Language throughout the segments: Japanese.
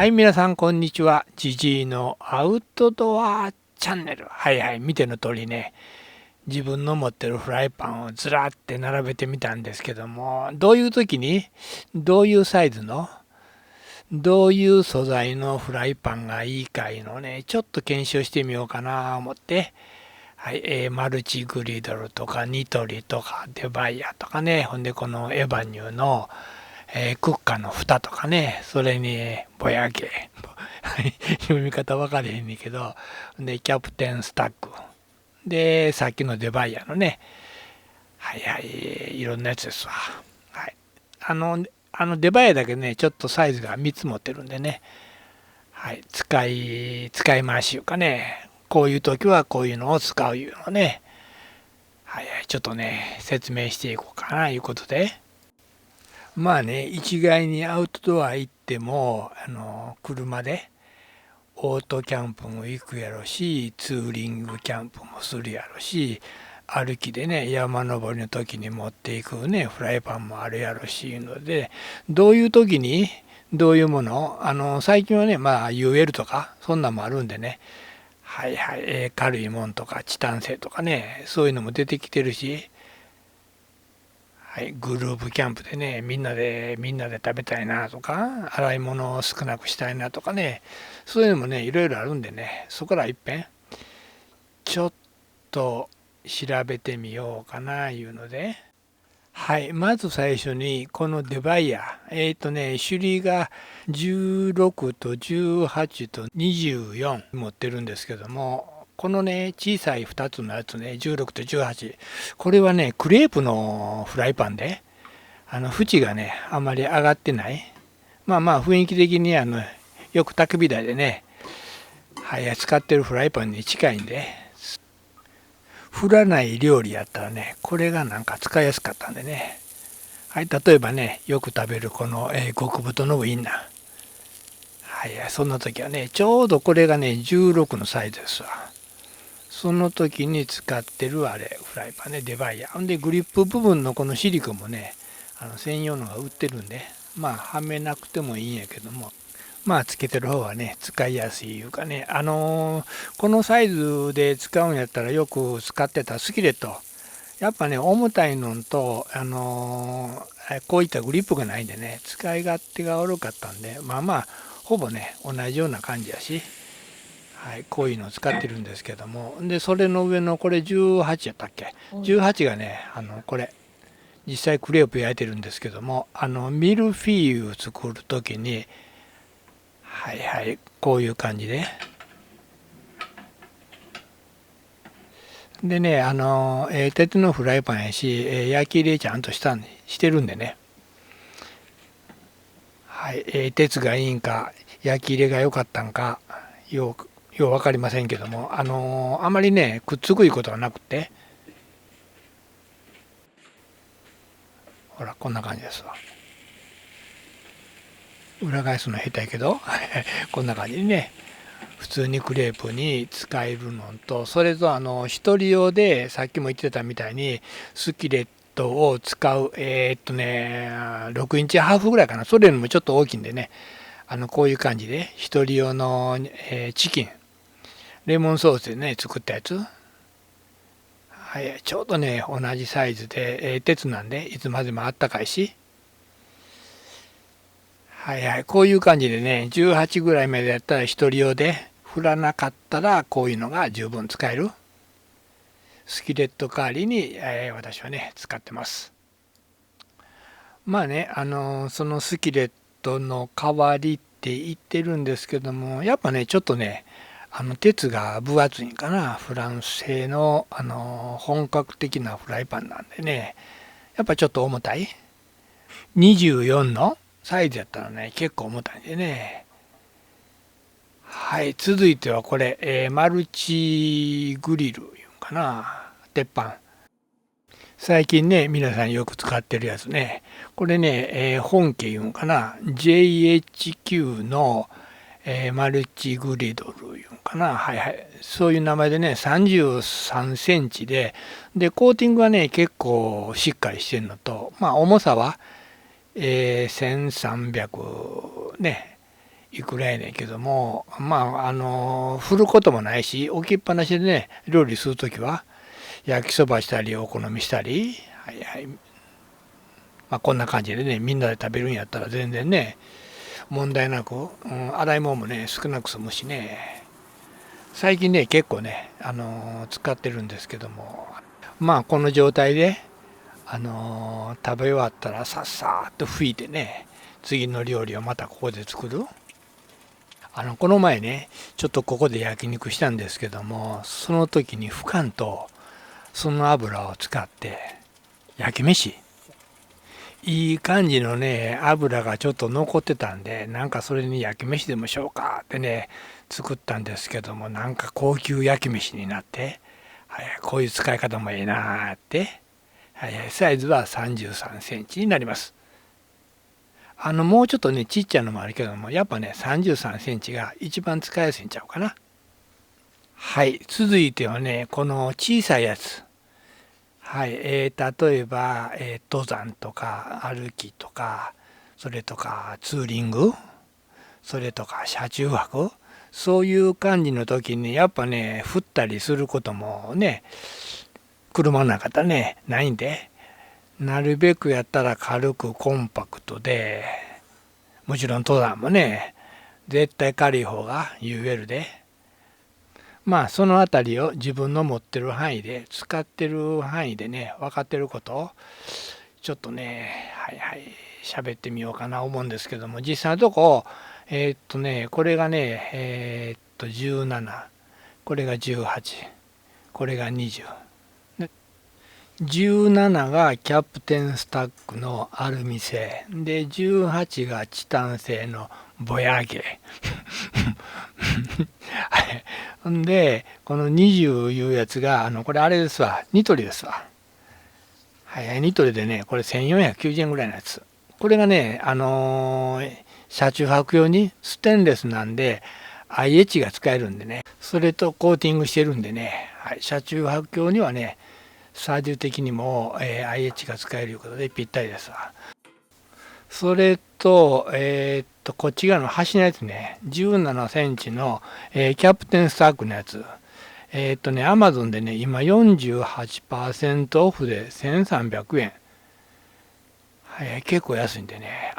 はい、皆さん、こんにちは。ジジイのアウトドアチャンネル。はいはい、見ての通りね、自分の持ってるフライパンをずらって並べてみたんですけども、どういう時に、どういうサイズの、どういう素材のフライパンがいいかいうのをね、ちょっと検証してみようかなと思って、はい、マルチグリドルとかニトリとかデバイヤとかね、ほんでこのエバニューのクッカの蓋とかね、それにボヤゲ読み方分かれへんねんけど、で、キャプテンスタック。で、さっきのデバイヤのね、はいはい、いろんなやつですわ。はい。デバイヤだけね、ちょっとサイズが3つ持ってるんでね、はい、使い回しいうかね、こういう時はこういうのを使ういうのをね、はいはい、ちょっとね、説明していこうかないうことで、まあね、一概にアウトドア行っても、車でオートキャンプも行くやろし、ツーリングキャンプもするやろし、歩きでね、山登りの時に持っていくね、フライパンもあるやろし、いうので、どういう時に、どういうもの、最近はね、まあ UL とか、そんなんもあるんでね、はいはい、軽いもんとか、チタン製とかね、そういうのも出てきてるし、はい、グループキャンプでね、みんなで食べたいなとか、洗い物を少なくしたいなとかね、そういうのもね、いろいろあるんでね、そこら一遍、ちょっと調べてみようかないうので、はい、まず最初に、このデバイヤ、種類が16と18と24持ってるんですけども、このね、小さい2つのやつね、16と18、これはね、クレープのフライパンで、縁がね、あまり上がってない。まあまあ、雰囲気的によく焚き火台でね、はい、使ってるフライパンに近いんで、振らない料理やったらね、これがなんか使いやすかったんでね。はい、例えばね、よく食べるこの、極太のウインナー。はい、そんな時はね、ちょうどこれがね、16のサイズですわ。その時に使ってるあれ、フライパンね、デバイヤー。んで、グリップ部分のこのシリコンもね、専用のが売ってるんで、まあ、はめなくてもいいんやけども、まあ、つけてる方はね、使いやすいいうかね、このサイズで使うんやったらよく使ってたスキレット。やっぱね、重たいのと、こういったグリップがないんでね、使い勝手が悪かったんで、まあまあ、ほぼね、同じような感じやし、はい、こういうのを使ってるんですけども、で、それの上のこれ18やったっけ？ 18 がね、これ、実際クレープ焼いてるんですけども、ミルフィーユを作るときに、はいはい、こういう感じで、でね、鉄のフライパンやし、焼き入れちゃんとしてるんでね、はい、鉄がいいんか、焼き入れが良かったんか、よう分かりませんけども、あまりね、くっつくいことはなくて、ほら、こんな感じですわ。裏返すの下手やけど、こんな感じにね、普通にクレープに使えるのと、それと一人用で、さっきも言ってたみたいに、スキレットを使う、6インチハーフぐらいかな、それよりもちょっと大きいんでね、こういう感じで、一人用の、チキン、レモンソースでね、作ったやつ。はい、ちょうどね、同じサイズで、鉄なんで、いつまでもあったかいし。はいはい、こういう感じでね、18ぐらいまでやったら一人用で、振らなかったらこういうのが十分使える。スキレット代わりに、私はね、使ってます。まあね、そのスキレットの代わりって言ってるんですけども、やっぱね、ちょっとね、鉄が分厚いんかな。フランス製の、本格的なフライパンなんでね、やっぱちょっと重たい。24のサイズやったらね、結構重たいんでね。はい、続いてはこれ、マルチグリルいうんかな。鉄板。最近ね、皆さんよく使ってるやつね。これね、本家言うんかな。JHQ の、マルチグリドルいうんかな。はいはい。そういう名前でね、33センチで、コーティングはね、結構しっかりしてるのと、まあ重さは、1300ね、いくらやねんけども、振ることもないし、置きっぱなしでね、料理するときは、焼きそばしたり、お好みしたり、はいはい。こんな感じでね、みんなで食べるんやったら全然ね、問題なく、洗い物もね、少なく済むしね、最近ね、結構ね、使ってるんですけども、この状態で、食べ終わったらさっさーっと拭いてね、次の料理をまたここで作る。この前ね、ちょっとここで焼肉したんですけども、その時に拭かんと、その油を使って、焼き飯。いい感じのね、油がちょっと残ってたんで、なんかそれに焼き飯でもしようかってね、作ったんですけども、なんか高級焼き飯になって、はい、こういう使い方もいいなーって、はい、サイズは33センチになります。もうちょっとね、ちっちゃいのもあるけども、やっぱね、33センチが一番使いやすいんちゃうかな。はい、続いてはね、この小さいやつ。はい、例えば、登山とか歩きとか、それとかツーリング、それとか車中泊、そういう感じの時にやっぱね、降ったりすることもね、車の中だね、ないんで、なるべくやったら軽くコンパクトで、もちろん登山もね、絶対軽い方が有えるで、そのあたりを自分の持ってる範囲で、使ってる範囲でね、分かってることを、ちょっとね、はいはい、喋ってみようかな思うんですけども、実際のとこ、これがね、17、これが18、これが20。で17がキャプテンスタックのアルミ製で、18がチタン製のボヤゲほんでこの20いうやつがこれあれですわ、ニトリですわ。はい、ニトリでね、これ1490円ぐらいのやつ。これがね、車中泊用にステンレスなんで IH が使えるんでね、それとコーティングしてるんでね、はい、車中泊用にはね、サイズ的にも、IH が使えるということでぴったりですわ。それと、こっち側の端のやつね、17センチの、キャプテンスタックのやつ。アマゾンでね、今48%オフで1300円。はい、結構安いんでね。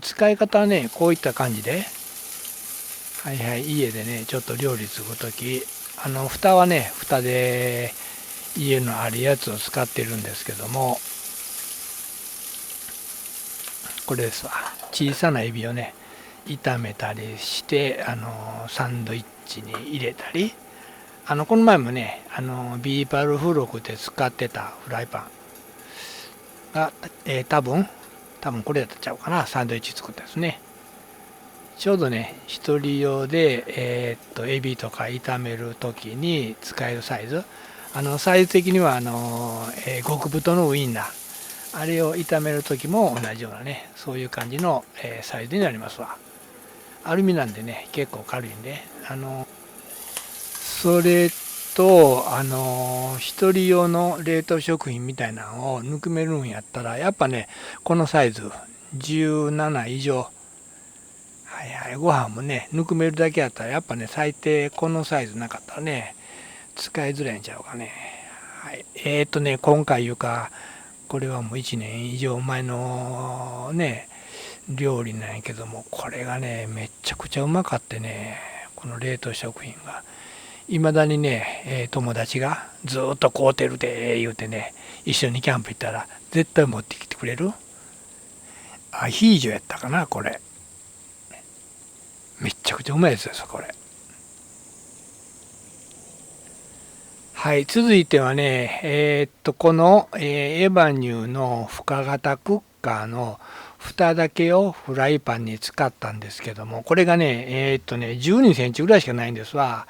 使い方はね、こういった感じで、はいはい、家でね、ちょっと料理するとき、蓋はね、蓋で家のあるやつを使ってるんですけども、これですわ。小さなエビをね、炒めたりして、サンドイッチに入れたり、この前もね、ビーパルフロクで使ってたフライパンが、多分これだったちゃうかな、サンドイッチ作ったですね。ちょうどね、一人用で、エビとか炒めるときに使えるサイズ。サイズ的には、極太のウインナー。あれを炒めるときも同じようなね、そういう感じの、サイズになりますわ。アルミなんでね、結構軽いんで、それと、一人用の冷凍食品みたいなのをぬくめるんやったら、やっぱね、このサイズ、17以上。はいはい、ご飯もね、ぬくめるだけやったら、やっぱね、最低このサイズなかったらね、使いづらいんちゃうかね。はい。今回いうか、これはもう1年以上前のね、料理なんやけども、これがね、めっちゃくちゃうまかってね、この冷凍食品が。いまだにね、友達がずっと買うてるで言うてね、一緒にキャンプ行ったら絶対持ってきてくれる。アヒージョやったかな、これ。めっちゃくちゃうまいですよ、これ。はい、続いてはね、この、エヴァニューの深型クッカーの蓋だけをフライパンに使ったんですけども、これがね、12センチぐらいしかないんですわ。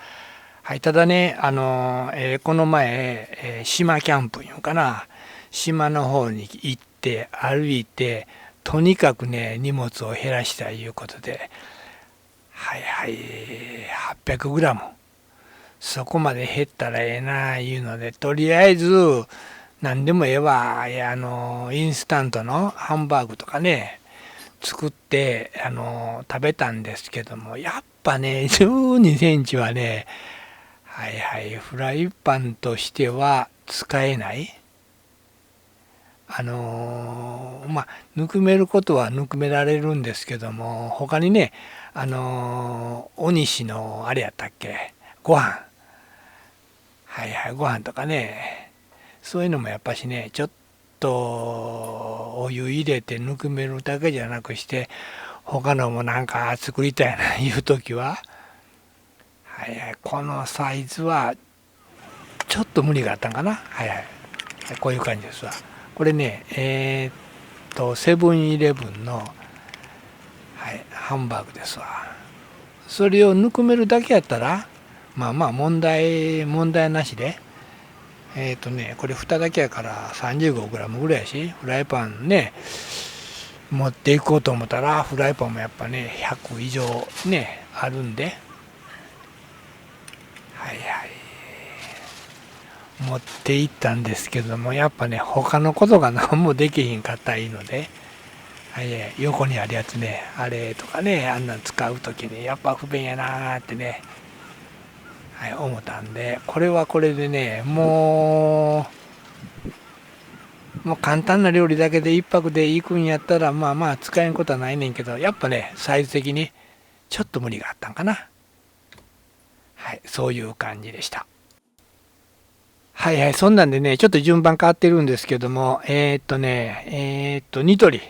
はい、ただね、この前、島キャンプいうのかな、島の方に行って歩いて、とにかくね、荷物を減らしたいいうことで、はいはい、800グラム。そこまで減ったらええないうので、とりあえず何でもええわ、インスタントのハンバーグとかね、作って食べたんですけども、やっぱね12センチはね、はいはい、フライパンとしては使えない。まあぬくめることはぬくめられるんですけども、他にねお西のあれやったっけ、ご飯、はいはい、ご飯とかね、そういうのもやっぱしね、ちょっとお湯入れてぬくめるだけじゃなくして、他のもなんか作りたいないう時は、はいはい、このサイズはちょっと無理があったんかな。はいはい。こういう感じですわ。これね、セブンイレブンの、はい、ハンバーグですわ。それをぬくめるだけやったら、まあまあ問題なしで、これ蓋だけやから 35g ぐらいやし、フライパンね、持っていこうと思ったら、フライパンもやっぱね、100以上ね、あるんで、はいはい。持って行ったんですけども、やっぱね他のことが何もできひんかったらいいので、はい、横にあるやつね、あれとかね、あんなん使う時にやっぱ不便やなーってね、はい、思ったんで、これはこれでね、もう簡単な料理だけで一泊で行くんやったら、まあまあ使えんことはないねんけど、やっぱねサイズ的にちょっと無理があったんかな。はい、そういう感じでした。はいはい、そんなんでね、ちょっと順番変わってるんですけども、ニトリ。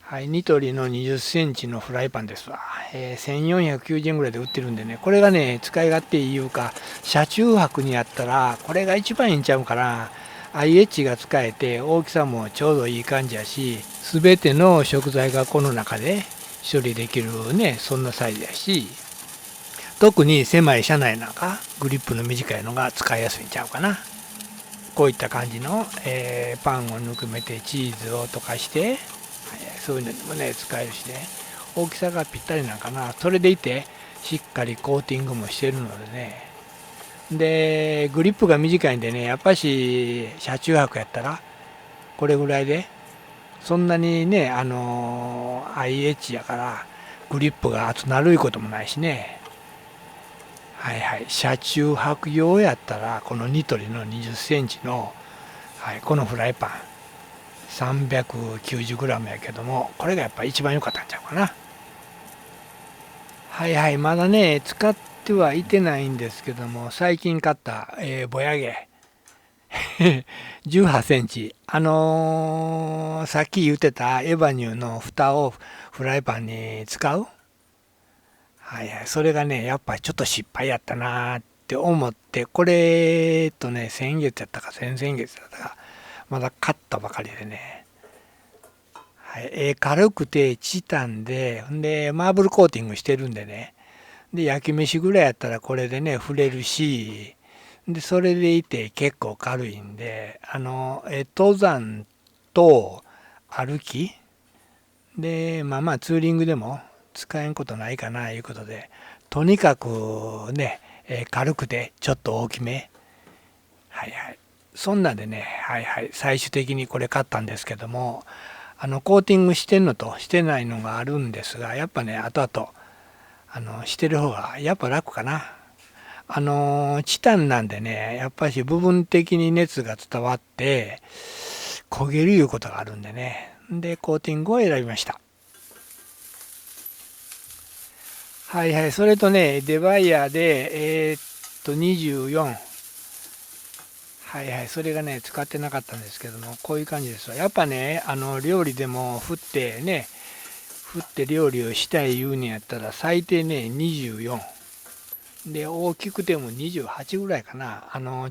はい、ニトリの20センチのフライパンですわ。1490円ぐらいで売ってるんでね、これがね、使い勝手いいいうか、車中泊にあったら、これが一番いいんちゃうかな。IH が使えて、大きさもちょうどいい感じやし、すべての食材がこの中で処理できるね、そんなサイズやし、特に狭い車内なんか、グリップの短いのが使いやすいんちゃうかな。こういった感じの、パンをぬくめてチーズを溶かして、そういうのにもね使えるしね、大きさがぴったりなんかな。それでいてしっかりコーティングもしてるのでね、でグリップが短いんでね、やっぱし車中泊やったらこれぐらいで、そんなにねIH やからグリップが厚なるいこともないしね。はいはい、車中泊用やったらこのニトリの20センチの、はい、このフライパン 390g やけども、これがやっぱ一番良かったんちゃうかな。はいはい、まだね使ってはいてないんですけども、最近買った、ボヤゲ18センチ、さっき言ってたエバニューの蓋をフライパンに使う、はいはい、それがねやっぱりちょっと失敗やったなって思って、これとね先月やったか先々月やったか、まだ買ったばかりでね、はい、軽くてチタンで、んでマーブルコーティングしてるんでね、で焼き飯ぐらいやったらこれでね触れるし、でそれでいて結構軽いんで、登山と歩きで、まあまあツーリングでも使えんことないかないうことで、とにかくね、軽くてちょっと大きめ、はいはい、そんなんでね、はいはい、最終的にこれ買ったんですけども、コーティングしてんのとしてないのがあるんですが、やっぱね後々してる方がやっぱ楽かな。チタンなんでね、やっぱし部分的に熱が伝わって焦げるいうことがあるんでね、でコーティングを選びました。はいはい、それとねデバイヤーで24、はいはい、それがね使ってなかったんですけども、こういう感じですわ。やっぱね料理でも振って料理をしたい言うにやったら最低ね24で、大きくても28ぐらいかな。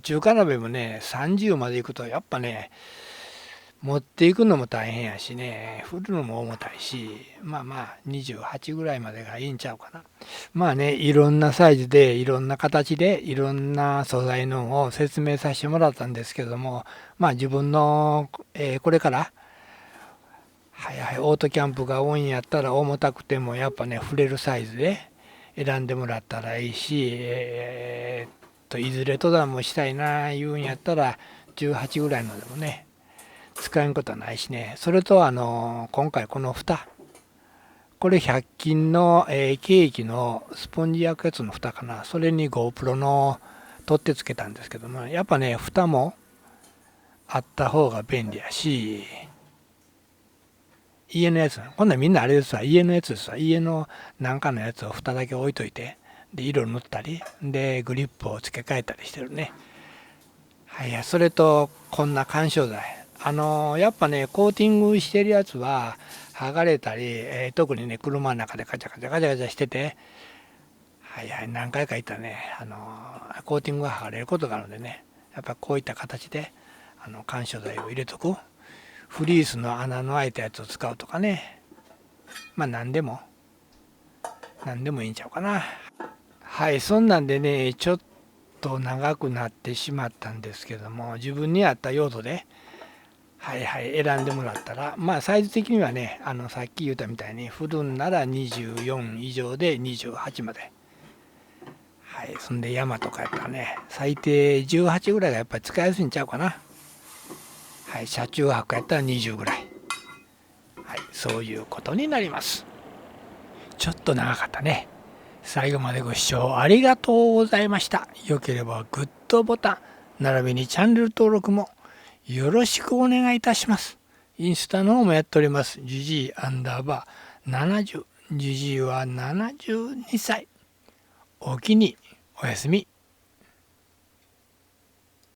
中華鍋もね30までいくとやっぱね持っていくのも大変やしね、振るのも重たいし、まあまあ28ぐらいまでがいいんちゃうかな。まあね、いろんなサイズでいろんな形でいろんな素材のを説明させてもらったんですけども、まあ自分の、これからはいはい、オートキャンプが多いんやったら重たくてもやっぱね触れるサイズで選んでもらったらいいし、いずれ登山もしたいな言うんやったら18ぐらいのでもね使えんことはないしね。それと今回この蓋。これ100均の、ケーキのスポンジ焼くやつの蓋かな。それに GoPro の取ってつけたんですけども、やっぱね、蓋もあった方が便利やし、家のやつ、今度はみんなあれですわ、家のやつですわ、家のなんかのやつを蓋だけ置いといて、で、色塗ったり、で、グリップを付け替えたりしてるね。はい、それと、こんな緩衝材。やっぱね、コーティングしてるやつは、剥がれたり、特にね、車の中でカチャカチャカチャカチャしてて、はいはい、何回か言ったらね、コーティングが剥がれることがあるんでね、やっぱこういった形で、緩衝材を入れとく。フリースの穴の開いたやつを使うとかね。まあ何でもいいんちゃうかな。はい、そんなんでね、ちょっと長くなってしまったんですけども、自分に合った用途で、はいはい、選んでもらったら、まあサイズ的にはね、さっき言ったみたいに、振るんなら24以上で28まで。はい、そんで山とかやったらね、最低18ぐらいがやっぱり使いやすいんちゃうかな。はい、車中泊やったら20ぐらい。はい、そういうことになります。ちょっと長かったね。最後までご視聴ありがとうございました。よければグッドボタン、並びにチャンネル登録もよろしくお願いいたします。インスタの方もやっております。ジジイ_70。ジジイは72歳。おおきにおやすみ。